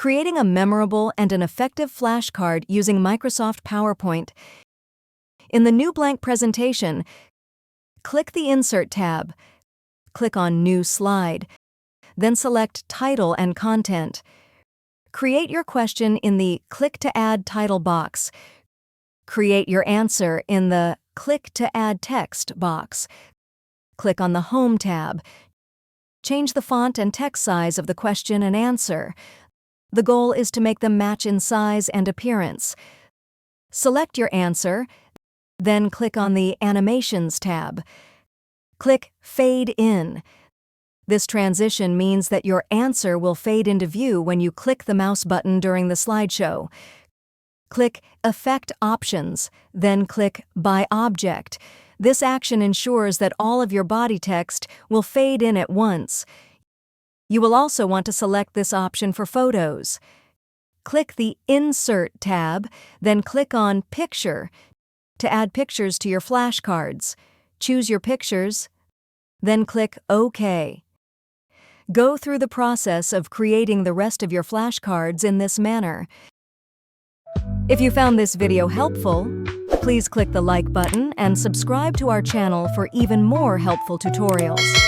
Creating a memorable and an effective flashcard using Microsoft PowerPoint. In the new blank presentation, click the Insert tab, click on New Slide, then select Title and Content. Create your question in the Click to Add Title box. Create your answer in the Click to Add Text box. Click on the Home tab. Change the font and text size of the question and answer. The goal is to make them match in size and appearance. Select your answer, then click on the Animations tab. Click Fade In. This transition means that your answer will fade into view when you click the mouse button during the slideshow. Click Effect Options, then click By Object. This action ensures that all of your body text will fade in at once. You will also want to select this option for photos. Click the Insert tab, then click on Picture to add pictures to your flashcards. Choose your pictures, then click OK. Go through the process of creating the rest of your flashcards in this manner. If you found this video helpful, please click the like button and subscribe to our channel for even more helpful tutorials.